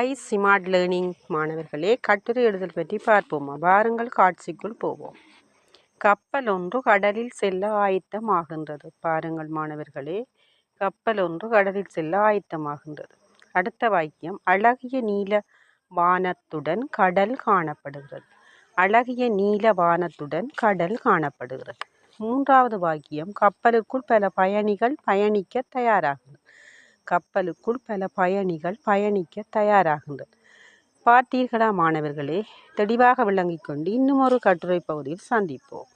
Hi smart learning மாணவர்களே, கட்டுரை எழுதல் பற்றி பார்ப்போமா? வாருங்கள் காட்சிக்குள் போவோம். கப்பல் ஒன்று கடலில் செல்ல ஆயத்தமாகின்றது. பாருங்கள் மாணவர்களே, கப்பல் ஒன்று கடலில் செல்ல ஆயத்தமாகின்றது. அடுத்த வாக்கியம், அழகிய நீல வானத்துடன் கடல் காணப்படுகிறது. அழகிய நீல வானத்துடன் கடல் காணப்படுகிறது. மூன்றாவது வாக்கியம், கப்பலுக்குள் பல பயணிகள் பயணிக்க தயாராகின்றனர். கப்பலுக்குள் பல பயணிகள் பயணிக்க தயாராகின்றனர். பார்த்தீர்களா மாணவர்களே? தெளிவாக விளங்கிக் கொண்டு இன்னும் ஒரு கட்டுரை பகுதியில் சந்திப்போம்.